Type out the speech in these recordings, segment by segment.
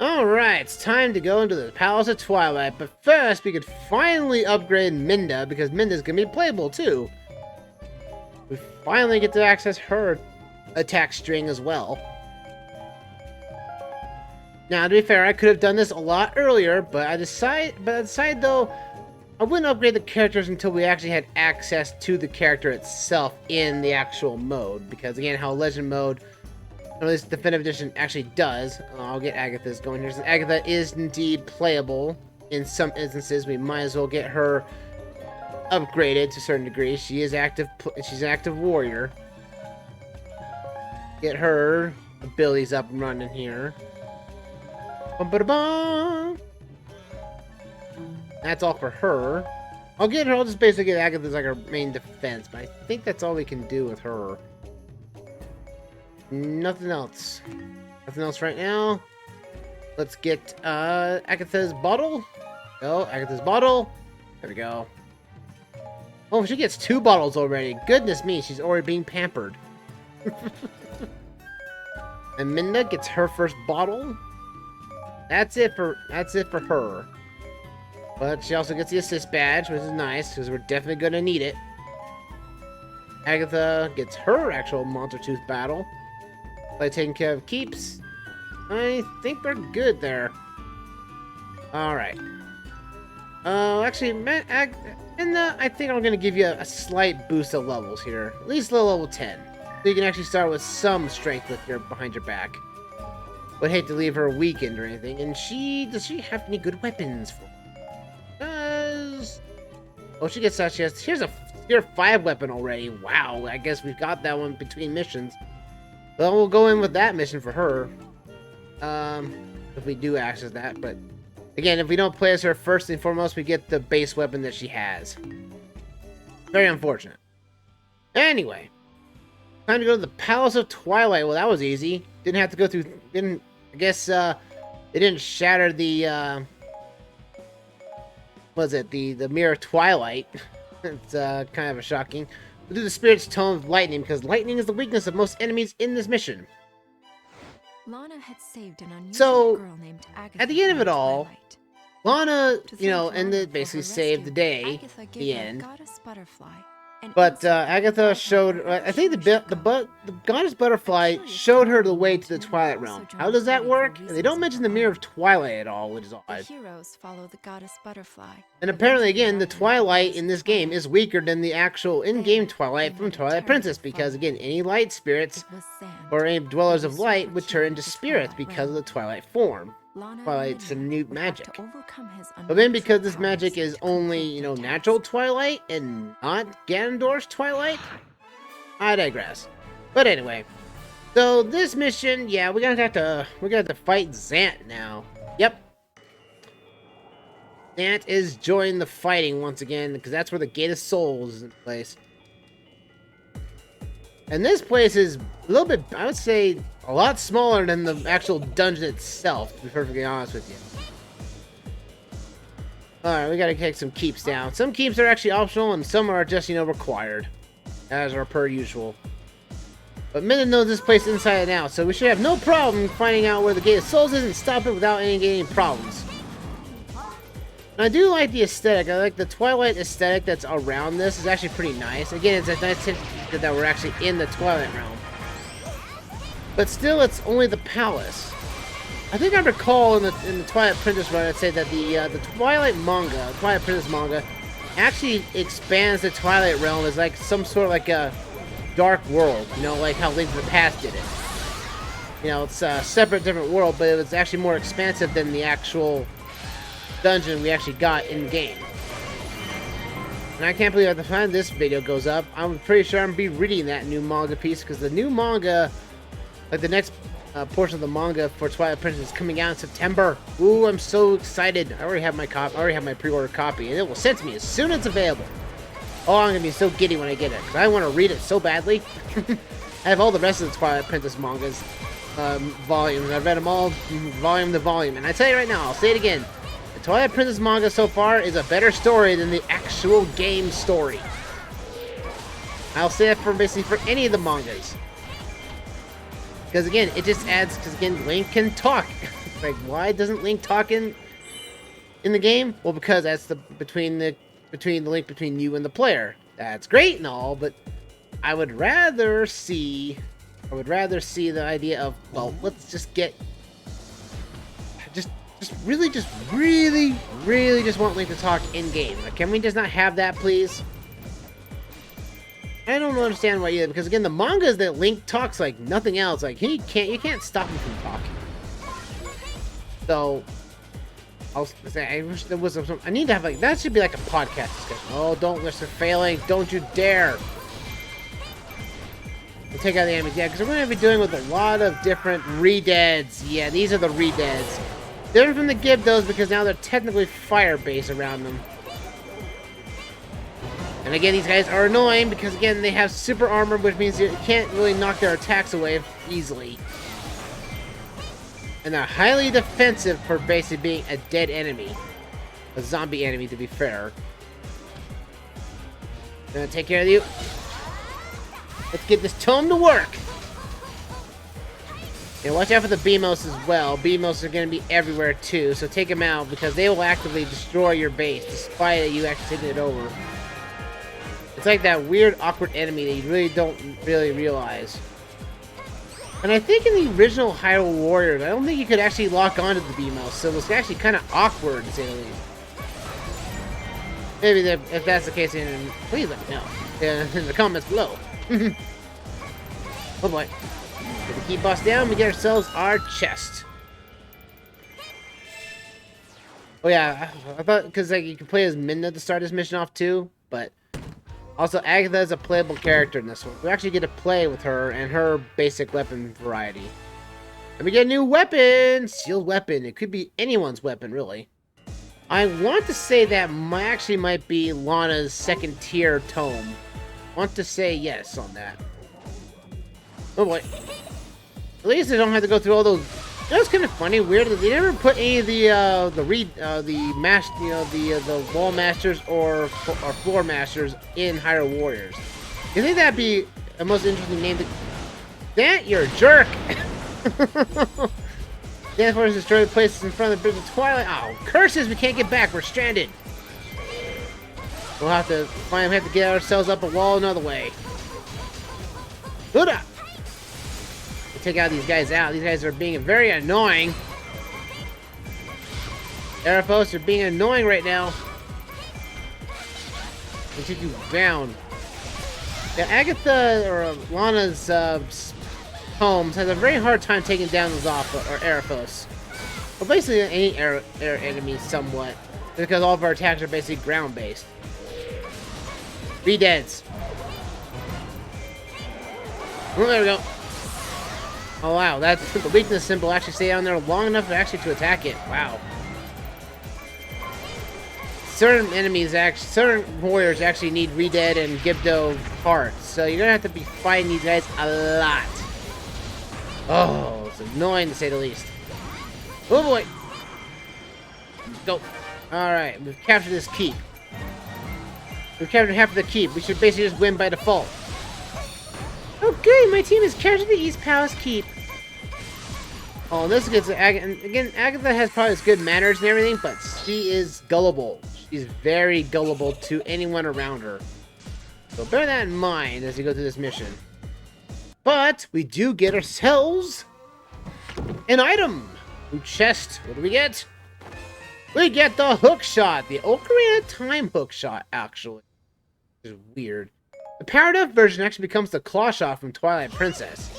Alright, it's time to go into the Palace of Twilight, but first we could finally upgrade Midna, because Midna's gonna be playable too. We finally get to access her attack string as well. Now, to be fair, I could have done this a lot earlier, but I decided though, I wouldn't upgrade the characters until we actually had access to the character itself in the actual mode, because again, how Legend mode, or at least Definitive Edition, actually does. I'll get Agatha's going here. Since Agatha is indeed playable in some instances, we might as well get her upgraded to a certain degree. She is active. She's an active warrior. Get her abilities up and running here. Bum-ba-da-bum. That's all for her. I'll just basically get Agatha as like our main defense, but I think that's all we can do with her. Nothing else. Nothing else right now. Let's get Agatha's bottle. Oh, Agatha's bottle. There we go. Oh, she gets 2 bottles already. Goodness me, she's already being pampered. And Midna gets her first bottle. That's it for her. But she also gets the assist badge, which is nice, because we're definitely gonna need it. Agatha gets her actual Monster Tooth battle. By taking care of keeps. I think we're good there. Alright. Actually, Midna, I think I'm going to give you a slight boost of levels here. At least level 10. So you can actually start with some strength with behind your back. Would hate to leave her weakened or anything. And does she have any good weapons? Oh, she gets such as, here's a tier 5 weapon already. Wow, I guess we've got that one between missions. Well, we'll go in with that mission for her. If we do access that, but again, if we don't play as her first and foremost, we get the base weapon that she has. Very unfortunate. Anyway, time to go to the Palace of Twilight. Well, that was easy. Didn't have to go through. I guess it didn't shatter the. Was it the Mirror of Twilight? It's kind of a shocking. We'll do the Spirit's Tone of Lightning, because lightning is the weakness of most enemies in this mission. Lana had saved an unusual girl named Agatha. At the end of it all, Twilight. Lana, ended basically saved the day. Agatha gave The her end. goddess butterfly, But Agatha showed, I think the goddess butterfly showed her the way to the Twilight Realm. How does that work? They don't mention the Mirror of Twilight at all, which is The odd. heroes follow the goddess butterfly. And apparently, again, the Twilight in this game is weaker than the actual in-game Twilight from Twilight Princess, because again, any light spirits It was Zant, or any dwellers of light would turn into spirits because of the Twilight form. Lana Twilight's a and Midna new would have magic. to overcome his But then unnatural because this powers magic is to only, complete the natural task. Twilight and not Ganondorf's Twilight, I digress. But anyway, so this mission, yeah, we're gonna have to fight Zant now. Yep. Zant is joining the fighting once again, because that's where the Gate of Souls is in place. And this place is a little bit, I would say, a lot smaller than the actual dungeon itself, to be perfectly honest with you. Alright, we gotta take some keeps down. Some keeps are actually optional, and some are just, required. As are per usual. But Midna knows this place inside and out, so we should have no problem finding out where the Gate of Souls is and stop it without any problems. And I do like the aesthetic. I like the Twilight aesthetic that's around this. Is actually pretty nice. Again, it's a nice hint that we're actually in the Twilight Realm. But still, it's only the palace. I think I recall in the Twilight Princess run, I'd say that the Twilight Princess manga, actually expands the Twilight Realm as like some sort of like a dark world. Like how Link to the Past did it. It's a separate, different world, but it was actually more expansive than the actual dungeon we actually got in game. And I can't believe at the time this video goes up, I'm pretty sure I'm gonna be reading that new manga piece, because the new manga, like the next portion of the manga for Twilight Princess is coming out in September. Ooh, I'm so excited. I already have my pre-order copy, and it will send to me as soon as it's available. Oh, I'm gonna be so giddy when I get it, because I want to read it so badly. I have all the rest of the Twilight Princess mangas volumes. I've read them all volume to volume, and I tell you right now, I'll say it again. The Twilight Princess manga so far is a better story than the actual game story. I'll say that for basically for any of the mangas. Because again, it just adds, because again, Link can talk. Like, why doesn't Link talk in the game? Well, because that's the between the link between you and the player. That's great and all, but I would rather see the idea of, well, let's just get really just want Link to talk in game. Like, can we just not have that, please? I don't understand why either, because again, the manga is that Link talks like nothing else. Like, you can't stop him from talking. So I'll say, I wish there was some. I need to have like, that should be like a podcast discussion. Oh, don't listen, failing! Don't you dare! We'll take out the enemies, yeah, because we're going to be dealing with a lot of different redeads. Yeah, these are the redeads. Different from the Gibdos because now they're technically fire-based around them. And again, these guys are annoying because again, they have super armor, which means you can't really knock their attacks away easily. And they're highly defensive for basically being a dead enemy. A zombie enemy, to be fair. Gonna take care of you. Let's get this tome to work. And watch out for the Beamos as well. Beamos are going to be everywhere too, so take them out because they will actively destroy your base despite you actually taking it over. It's like that weird, awkward enemy that you really don't realize. And I think in the original Hyrule Warriors, I don't think you could actually lock onto the Beamos, so it's actually kind of awkward to say the least. Maybe if that's the case, then please let me know in the comments below. Oh boy. Get the key boss down, we get ourselves our chest. Oh yeah, I thought, because like you can play as Midna to start this mission off too, but also Agatha is a playable character in this one. We actually get to play with her and her basic weapon variety. And we get a new weapon! Sealed weapon. It could be anyone's weapon, really. I want to say that actually might be Lana's second tier tome. I want to say yes on that. Oh boy. At least they don't have to go through all those. That was kind of funny, weird. They never put any of the wall masters or floor masters in Hyrule Warriors. You think that'd be a most interesting name? Zant, you're a jerk. Zant forces destroy the places in front of the bridge of Twilight. Oh, curses! We can't get back. We're stranded. We'll have to get ourselves up a wall another way. Buddha! Take out these guys out. These guys are being very annoying. Erifos are being annoying right now. They take you down. Yeah, Agatha or Lana's homes has a very hard time taking down those or Erifos. Well, basically any air enemies somewhat, because all of our attacks are basically ground based. Redeads. Oh, there we go. Oh wow, that's the weakness symbol actually stay down there long enough to attack it. Wow. Certain enemies certain warriors actually need Redead and Gibdo parts, so you're gonna have to be fighting these guys a lot. Oh, it's annoying to say the least. Oh boy. Go. Alright, we've captured this keep. We've captured half of the keep. We should basically just win by default. Oh good, my team has captured the East Palace Keep. Oh, this gets Agatha. And again, Agatha has probably as good manners and everything, but she is gullible. She's very gullible to anyone around her. So bear that in mind as you go through this mission. But we do get ourselves an item. New chest. What do we get? We get the hook shot. The Ocarina of Time hook shot, actually. Which is weird. The powered up version actually becomes the claw shot from Twilight Princess.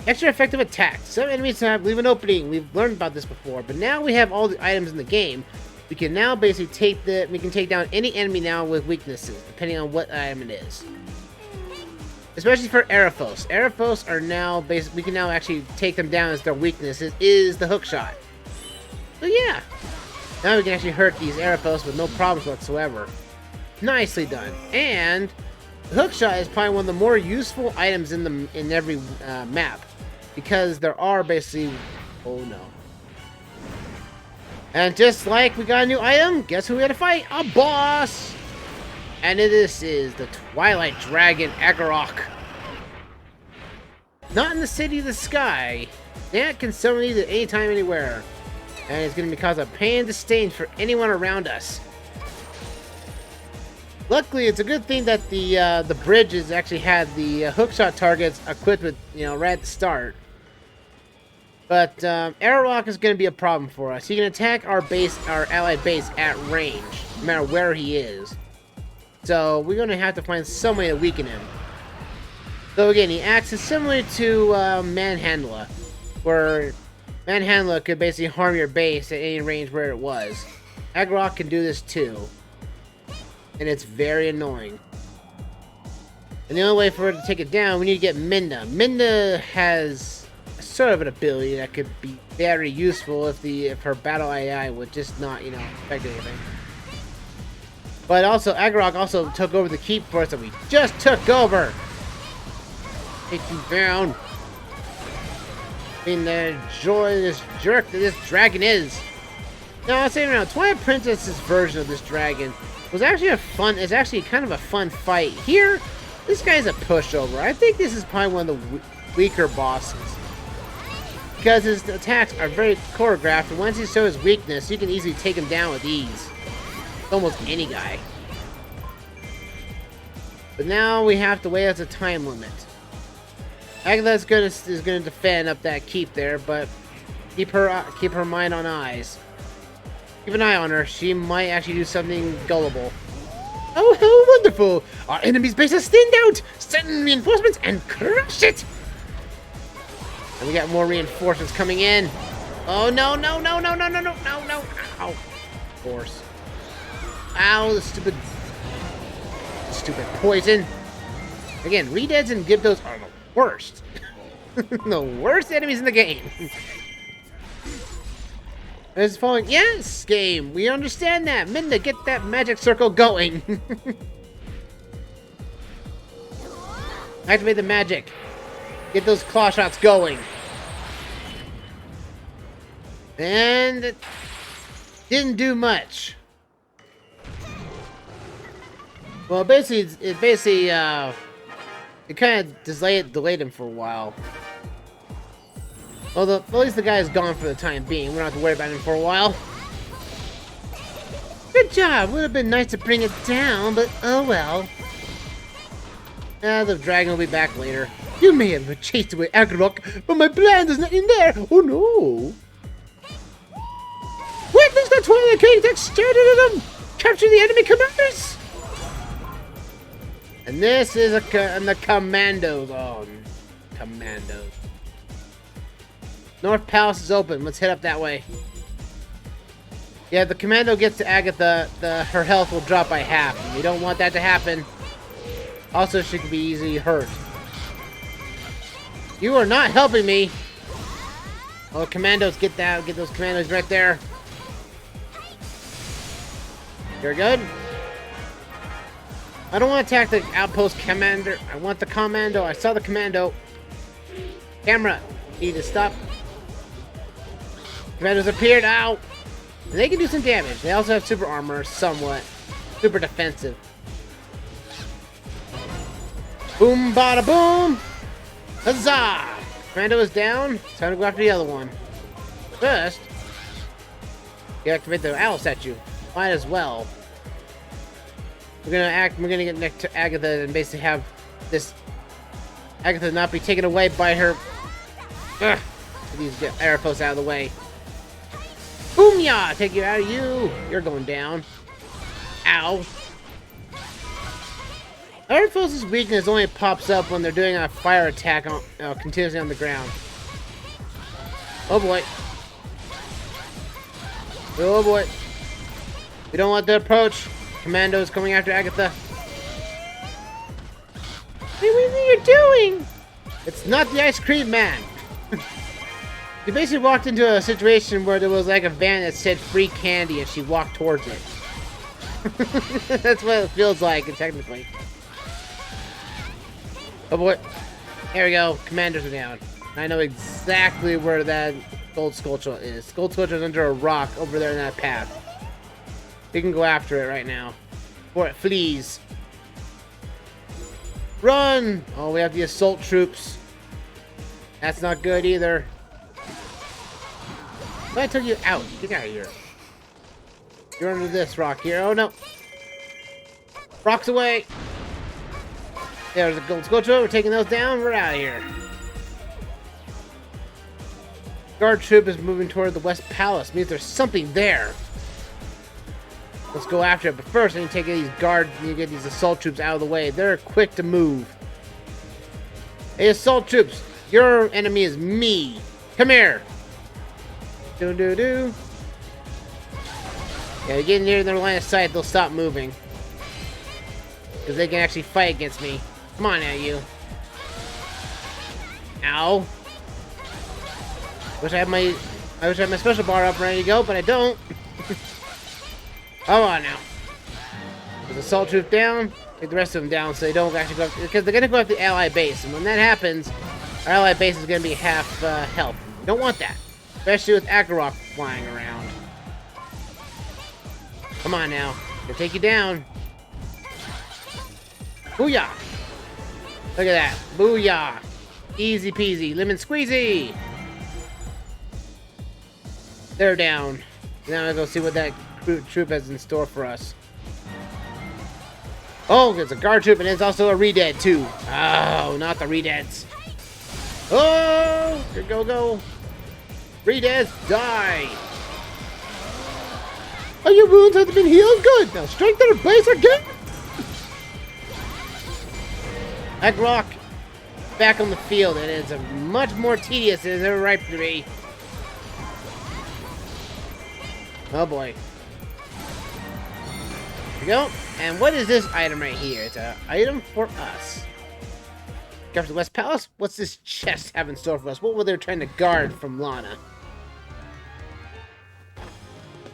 Extra effective attack. Some enemies leave an opening. We've learned about this before, but now we have all the items in the game. We can now basically take down any enemy now with weaknesses, depending on what item it is. Especially for Erifos. Erifos are now we can now actually take them down as their weakness is the hook shot. So yeah. Now we can actually hurt these Erifos with no problems whatsoever. Nicely done. And the hookshot is probably one of the more useful items in every map, because there are basically, oh no, And just like we got a new item, guess who we had to fight? A boss! And this is the Twilight Dragon Agarok. Not in the City of the Sky. Zant can summon these at any time, anywhere. And it's going to cause a pain and disdain for anyone around us. Luckily, it's a good thing that the bridges actually had the hookshot targets equipped with, right at the start. But Agarok is going to be a problem for us. He can attack our allied base at range, no matter where he is. So we're going to have to find some way to weaken him. So again, he acts similar to Manhandla, where Manhandla could basically harm your base at any range where it was. Agarok can do this too. And it's very annoying. And the only way for her to take it down, we need to get Midna. Midna has sort of an ability that could be very useful if her battle AI would just not, affect anything. But also, Agarok also took over the keep for us that we just took over. Take you down. In the joy this jerk that this dragon is. Now, I'll say right now, Twilight Princess's version of this dragon was actually it's actually kind of a fun fight. Here, this guy's a pushover. I think this is probably one of the weaker bosses. Because his attacks are very choreographed, and once he shows his weakness, you can easily take him down with ease. Almost any guy. But now we have to wait as a time limit. Agatha is gonna defend up that keep there, but keep her mind on eyes. Keep an eye on her. She might actually do something gullible. Oh, how wonderful! Our enemy's base has thinned out! Send reinforcements and crush it! And we got more reinforcements coming in. Oh no, no, no, no, no, no, no, no, no! Ow! Of course. Ow, the stupid poison. Again, Redeads and Gibdos are the worst. The worst enemies in the game. It's following. Yes, game. We understand that. Midna, get that magic circle going. Activate the magic. Get those claw shots going. And it didn't do much. Well, it kind of delayed him for a while. Well, at least the guy is gone for the time being. We don't have to worry about him for a while. Good job. Would have been nice to bring it down, but oh well. The dragon will be back later. You may have chased away Agarok, but my plan is not in there. Oh no! Witness the Twilight King that started at him. Capture the enemy commanders. And this is the commandos. Oh, commandos. North Palace is open. Let's head up that way. Yeah, the commando gets to Agatha, her health will drop by half. And we don't want that to happen. Also, she could be easily hurt. You are not helping me. Oh, commandos, get those commandos right there. You're good. I don't want to attack the outpost commander. I want the commando. I saw the commando. Camera, need to stop. Commandos appeared. Ow! And they can do some damage. They also have super armor, somewhat. Super defensive. Boom, bada boom! Huzzah! Commando is down. Time to go after the other one. First, deactivate the owl statue. Might as well. We're gonna get next to Agatha and basically have this Agatha not be taken away by her. Ugh! These arrow posts out of the way. Boom ya! Take you out of you! You're going down. Ow! Arrow Force's weakness only pops up when they're doing a fire attack continuously on the ground. Oh boy. Oh boy. We don't want to approach. Commandos coming after Agatha. What do you think you're doing? It's not the ice cream man. She basically walked into a situation where there was like a van that said free candy and she walked towards it. That's what it feels like, technically. Oh boy. There we go. Commanders are down. I know exactly where Gold Skulltula is. Gold Skulltula is under a rock over there in that path. We can go after it right now. Before it flees. Run! Oh, we have the assault troops. That's not good either. I took you out. Get out of here. You're under this rock here. Oh no. Rocks away. There's a Gold Skulltula. We're taking those down. We're out of here. Guard troop is moving toward the West Palace. Means there's something there. Let's go after it. But first, I need to take these guards. I need to get these assault troops out of the way. They're quick to move. Hey, assault troops. Your enemy is me. Come here. Do. Yeah, get near their line of sight. They'll stop moving. Because they can actually fight against me. Come on now, you. Ow. I wish I had my special bar up ready to go, but I don't. Come on now. There's assault troop down. Take the rest of them down so they don't actually go up, because they're gonna go up the ally base, and when that happens, our ally base is gonna be half health. You don't want that, especially with Agarok flying around. Come on now, gonna take you down. Booyah! Look at that, booyah! Easy peasy, lemon squeezy. They're down. Now I'll go see what that troop has in store for us. Oh, there's a guard troop, and there's also a Redead, too. Oh, not the Redeads. Oh, go. Redeads, die. Oh, your wounds have been healed? Good. Now strengthen our base again. Agarok, back on the field, and it's much more tedious than it's ever right to be. Oh boy. Here we go. And what is this item right here? It's an item for us. Go to the West Palace. What's this chest have in store for us? What were they trying to guard from Lana?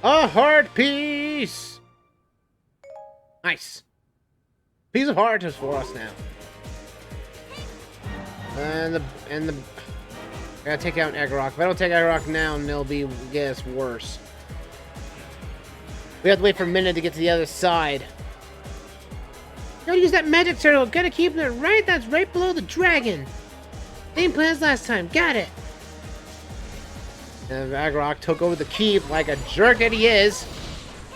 A heart piece! Nice. Piece of heart is for us now. And the I gotta take out Agarok. If I don't take Agarok now, then it'll be worse. We have to wait for Midna to get to the other side. Gotta use that magic turtle. Gotta keep it right. That's right below the dragon. Same plan as last time. Got it. And Agarok took over the keep like a jerk that he is.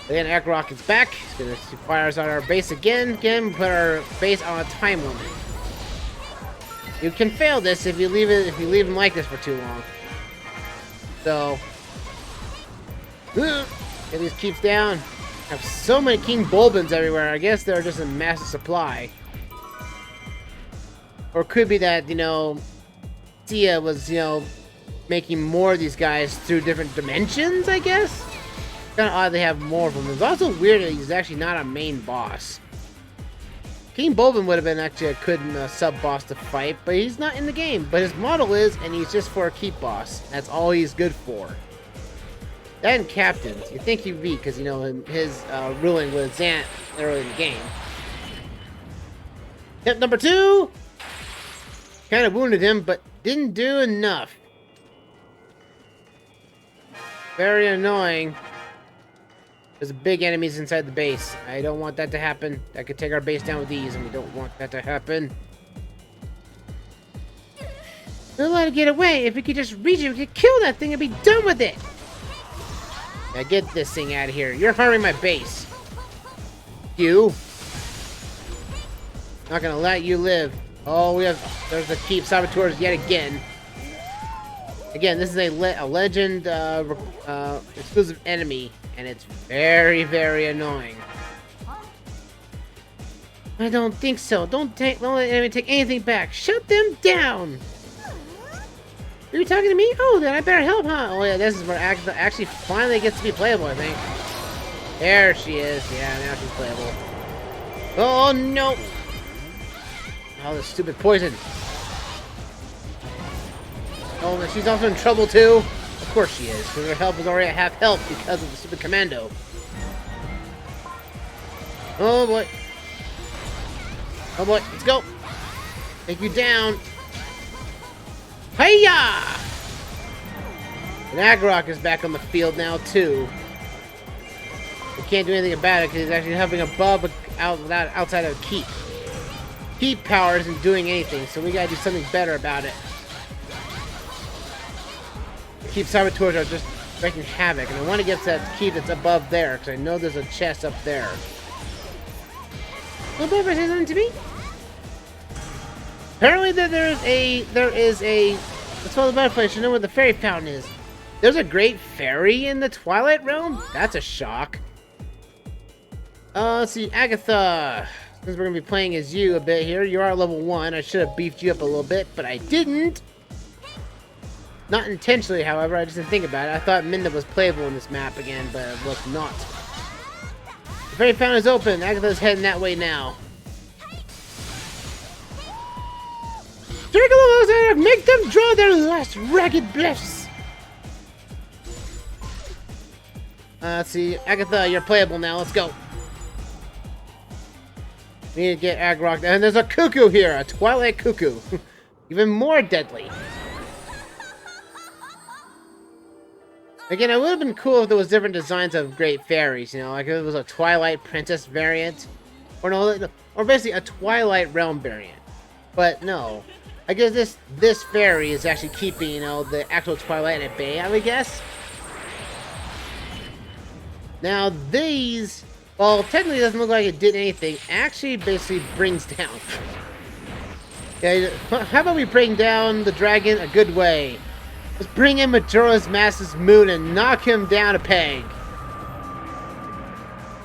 Then Agarok is back. He's gonna fire us on our base again. Put our base on a time limit. You can fail this if you leave him like this for too long. So. Get these keeps down. I have so many King Bulbins everywhere. I guess they're just in massive supply. Or it could be that, Tia was, making more of these guys through different dimensions, I guess? Kind of odd they have more of them. It's also weird that he's actually not a main boss. King Bulbin would have been actually a good sub-boss to fight, but he's not in the game. But his model is, and he's just for a keep boss. That's all he's good for. That and captains. You think he'd be, because, his ruling with Zant early in the game. Hit number 2! Kind of wounded him, but didn't do enough. Very annoying. There's big enemies inside the base. I don't want that to happen. That could take our base down with ease, and we don't want that to happen. We'll let it get away. If we could just reach it, we could kill that thing and be done with it. Now get this thing out of here. You're harming my base. You. Not gonna let you live. Oh, there's the keep saboteurs yet again. Again, this is a legend exclusive enemy, and it's very, very annoying. I don't think so. Don't let the enemy take anything back. Shut them down. Are you talking to me? Oh, then I better help, huh? Oh yeah, this is where Agatha actually finally gets to be playable, I think. There she is. Yeah, now she's playable. Oh no! Oh, this stupid poison. Oh, and she's also in trouble too. Of course she is, because her health is already at half health because of the stupid commando. Oh boy. Oh boy, let's go. Take you down. Hiya! And Agarok is back on the field now, too. We can't do anything about it because he's actually hovering above outside of Keep. Keep power isn't doing anything, so we gotta do something better about it. Keep saboteurs are just wreaking havoc, and I want to get to that Keep that's above there because I know there's a chest up there. Will Bubba say something to me? Apparently there is a let's follow the butterfly. I should know where the fairy fountain is. There's a great fairy in the Twilight Realm? That's a shock. Let's see, Agatha. Since we're going to be playing as you a bit here, you are level 1. I should have beefed you up a little bit, but I didn't. Not intentionally, however. I just didn't think about it. I thought Midna was playable in this map again, but it was not. The fairy fountain is open. Agatha's heading that way now. Make them draw their last ragged breaths. Let's see, Agatha, you're playable now. Let's go. We need to get Agarok. And there's a cuckoo here, a Twilight cuckoo. Even more deadly. Again, it would have been cool if there was different designs of great fairies, you know, like if it was a Twilight Princess variant. Or no, or basically a Twilight Realm variant. But no. I guess this fairy is actually keeping, you know, the actual Twilight at bay, I would guess. Now these, well, technically it doesn't look like it did anything. Actually, basically brings down. Okay, how about we bring down the dragon a good way? Let's bring in Majora's Mask's moon and knock him down a peg.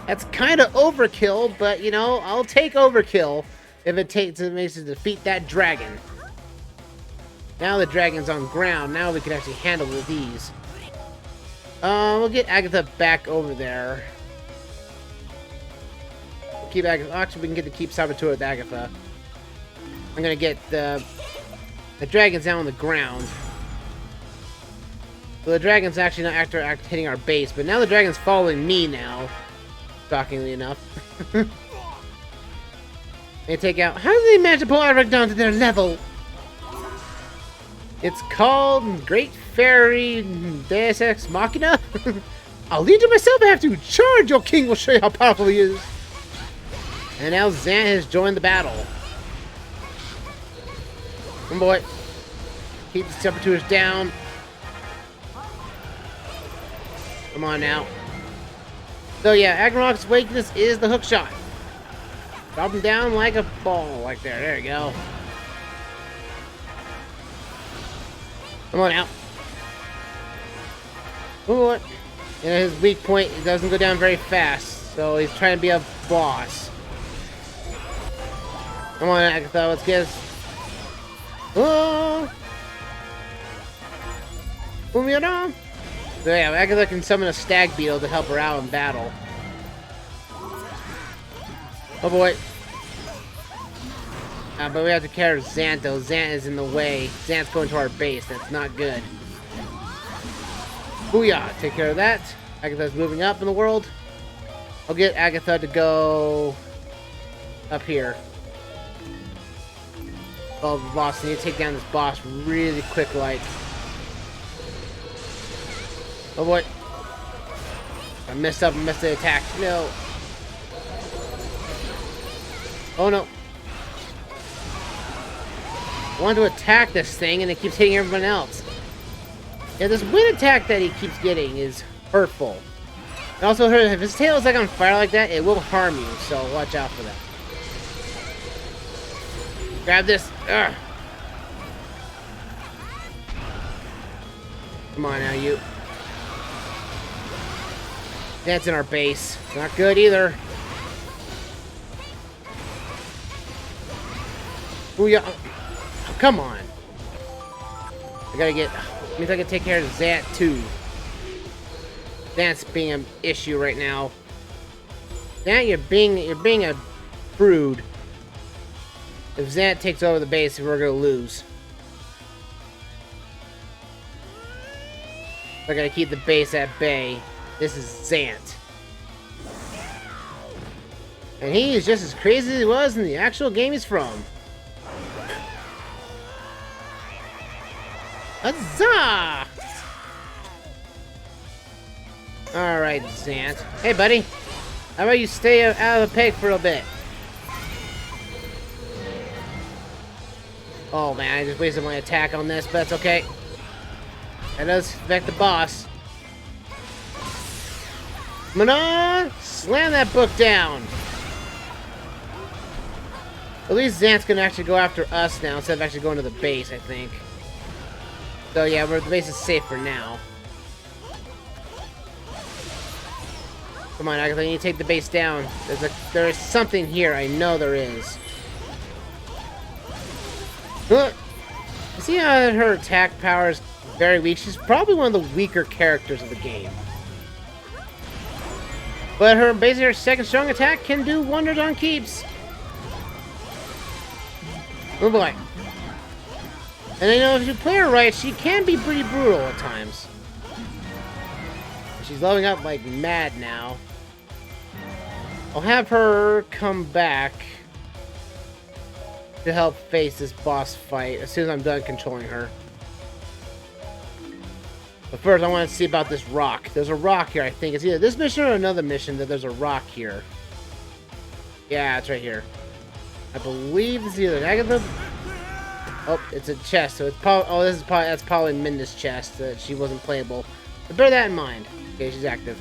That's kind of overkill, but you know, I'll take overkill if it makes it defeat that dragon. Now the dragon's on ground. Now we can actually handle these. We'll get Agatha back over there. We'll keep Agatha. Actually, we can get the Keep Saboteur with Agatha. I'm gonna get the dragon's down on the ground. So the dragon's actually not after hitting our base, but now the dragon's following me now. Shockingly enough. They take out. How do they manage to pull Agarok down to their level? It's called Great Fairy Deus Ex Machina. I'll lead you myself. I have to charge. Your king will show you how powerful he is. And now Zant has joined the battle. Come boy. Keep the temperatures down. Come on now. So yeah, Agarok's weakness is the hook shot. Drop him down like a ball, like there. There you go. Come on out. Ooh, and his weak point, it doesn't go down very fast, so he's trying to be a boss. Come on, Agatha, let's get us. Oh! So yeah, Agatha can summon a stag beetle to help her out in battle. Oh boy. But we have to carry Zant though. Zant is in the way. Zant's going to our base. That's not good. Booyah! Take care of that. Agatha's moving up in the world. I'll get Agatha to go up here. Oh, the boss. I need to take down this boss really quick like. Oh boy. I messed up and missed the attack. No. Oh no. I want to attack this thing and it keeps hitting everyone else. Yeah, this wind attack that he keeps getting is hurtful. And also, if his tail is like on fire like that, it will harm you, so watch out for that. Grab this. Ugh. Come on now, you. That's in our base. Not good either. Booyah. Oh, come on. I gotta get... means I can take care of Zant too. Zant's being an issue right now. Zant, you're being a prude. If Zant takes over the base, we're gonna lose. I gotta keep the base at bay. This is Zant. And he is just as crazy as he was in the actual game he's from. Huzzah! Alright, Zant. Hey, buddy. How about you stay out of the peg for a bit? Oh, man, I just wasted my attack on this, but that's okay. That does affect the boss. Mana! Slam that book down! At least Zant's gonna actually go after us now instead of actually going to the base, I think. So yeah, the base is safe for now. Come on, Agatha, you need to take the base down. There is something here. I know there is. See how her attack power is very weak? She's probably one of the weaker characters of the game. But basically her second strong attack can do wonders on keeps. Oh boy. And I know if you play her right, she can be pretty brutal at times. She's leveling up like mad now. I'll have her come back to help face this boss fight as soon as I'm done controlling her. But first, I want to see about this rock. There's a rock here, I think. It's either this mission or another mission that there's a rock here. Yeah, it's right here. I believe it's either Agatha. Oh, it's a chest. So it's probably. Oh, that's probably Midna's chest. She wasn't playable. But bear that in mind. Okay, she's active.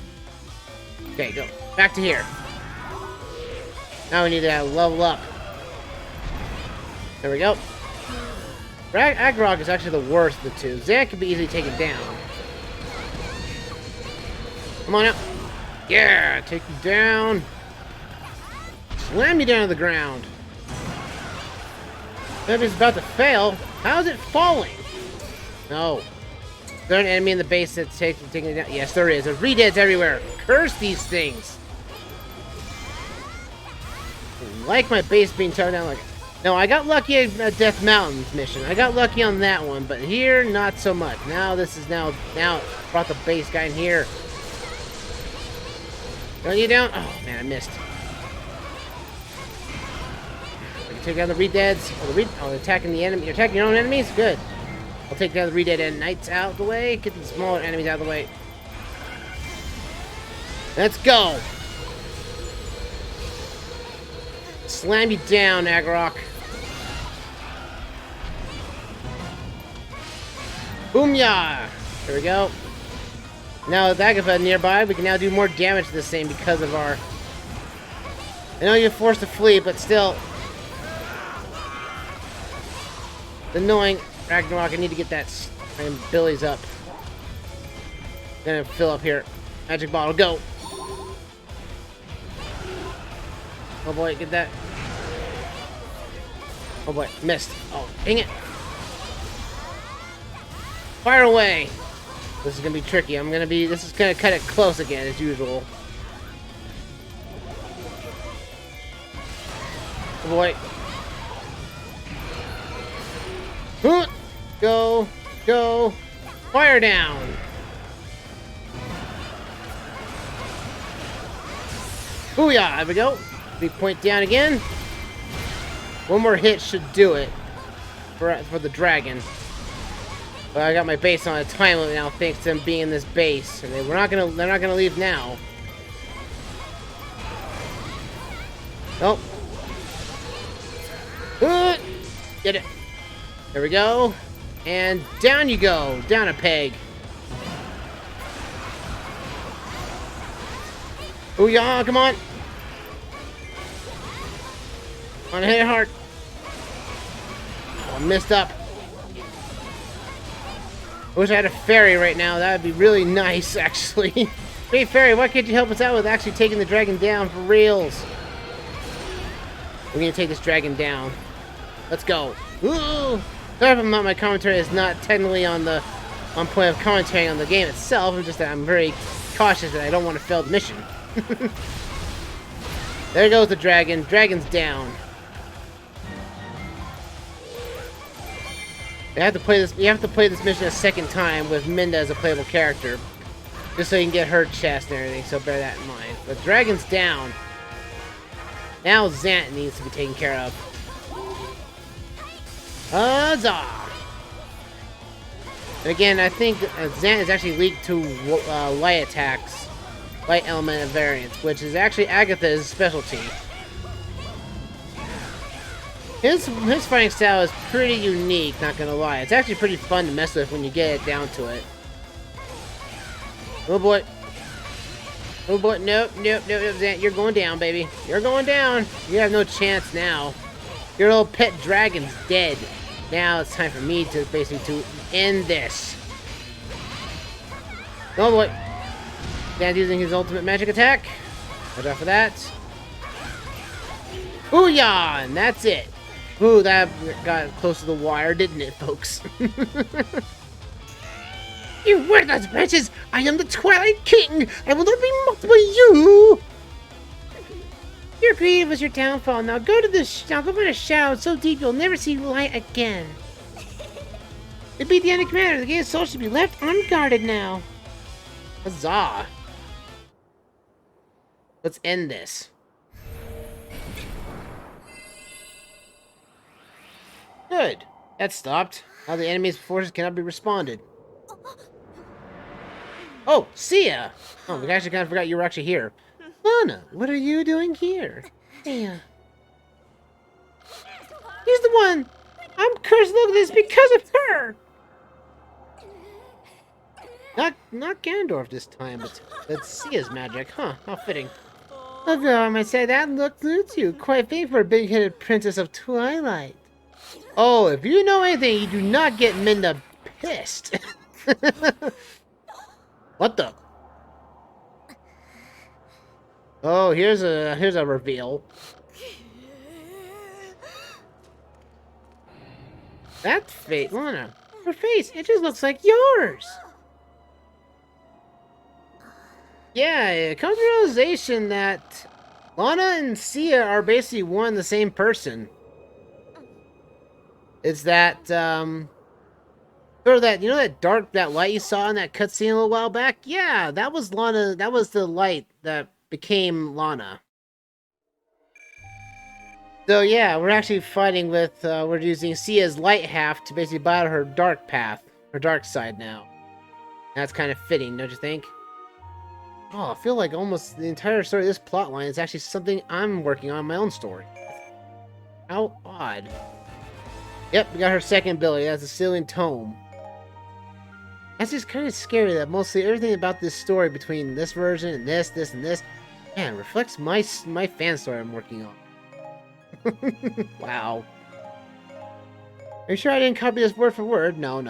Okay, go back to here. Now we need to level up. There we go. Agrok is actually the worst of the two. Zant can be easily taken down. Come on out. Yeah, take you down. Slam you down to the ground. Enemy's about to fail. How is it falling? No. Is there an enemy in the base that's taking it down? Yes, there is. There's redeads everywhere. Curse these things. I like my base being torn down like... No, I got lucky at Death Mountain's mission. I got lucky on that one, but here, not so much. Now this is now brought the base guy in here. Don't you down? Oh, man, I missed. I can take down the redeads. Oh, attacking the enemy. You're attacking your own enemies? Good. I'll take down the redead and knights out of the way. Get the smaller enemies out of the way. Let's go. Slam you down, Agrok. Boom-ya! There we go. Now with Agatha nearby, we can now do more damage to this thing because of our... I know you're forced to flee, but still... It's annoying. Ragnarok, I need to get that Billy's up. Gonna fill up here. Magic bottle, go! Oh boy, get that. Oh boy, missed. Oh, dang it. Fire away. This is gonna be tricky. This is gonna cut it close again, as usual. Oh boy. Go. Go. Fire down. Booyah! There we go. Big point down again. One more hit should do it for the dragon. But I got my base on a time limit now, thanks to them being in this base, and they're not gonna leave now. Nope. Get it. There we go. And down you go. Down a peg. Booyah! Come on. On, hit it hard. Oh, I messed up. I wish I had a fairy right now. That would be really nice, actually. Hey, fairy, why can't you help us out with actually taking the dragon down for reals? We're gonna take this dragon down. Let's go. Ooh! Sorry if my commentary is not technically on point of commentary on the game itself. It's just that I'm very cautious that I don't want to fail the mission. There goes the dragon. Dragon's down. You have to play this mission a second time with Midna as a playable character, just so you can get her chest and everything. So bear that in mind. But dragon's down. Now Zant needs to be taken care of. Huzzah! And again, I think Zant is actually weak to light attacks. light element variants, which is actually Agatha's specialty. His fighting style is pretty unique, not gonna lie. It's actually pretty fun to mess with when you get it down to it. Oh boy. Oh boy, nope, Zant, you're going down, baby. You're going down. You have no chance now. Your little pet dragon's dead. Now it's time for me to basically end this. Oh boy. Zant using his ultimate magic attack. Watch out for that. Booyah! And that's it. Ooh, that got close to the wire, didn't it, folks? You worthless wretches! I am the Twilight King! I will not be mocked by you! Your greed was your downfall. Now go find a shadow so deep you'll never see light again. It beat the enemy commander. The gate's soul should be left unguarded now. Huzzah! Let's end this. Good. That stopped. Now the enemy's forces cannot be responded. Oh, Sia! Oh, we actually kind of forgot you were actually here. Lana, what are you doing here? Sia. He's the one! I'm cursed. Look at this because of her! Not Ganondorf this time, but that's Sia's magic. Huh, how fitting. Although I might say that look suits you. Quite fitting for a big-headed princess of Twilight. Oh, if you know anything, you do not get Midna pissed. What the? Oh, here's a reveal. That face, Lana, her face, it just looks like yours. Yeah, it comes to the realization that Lana and Sia are basically one and the same person. It's that, sort of that, you know that light you saw in that cutscene a little while back? Yeah, that was Lana, that was the light that became Lana. So yeah, we're actually fighting with, we're using Sia's light half to basically battle her dark path, her dark side now. That's kind of fitting, don't you think? Oh, I feel like almost the entire story of this plotline is actually something I'm working on in my own story. How odd. Yep, we got her second ability. That's a Sealing Tome. That's just kind of scary that mostly everything about this story between this version and this, and this, man, reflects my fan story I'm working on. Wow. Are you sure I didn't copy this word for word? No.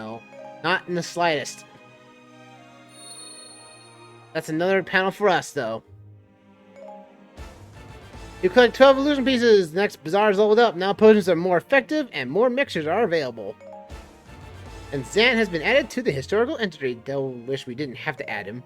Not in the slightest. That's another panel for us, though. You collect 12 illusion pieces. The next bazaar is leveled up. Now potions are more effective and more mixtures are available. And Zant has been added to the historical entry. Though wish we didn't have to add him.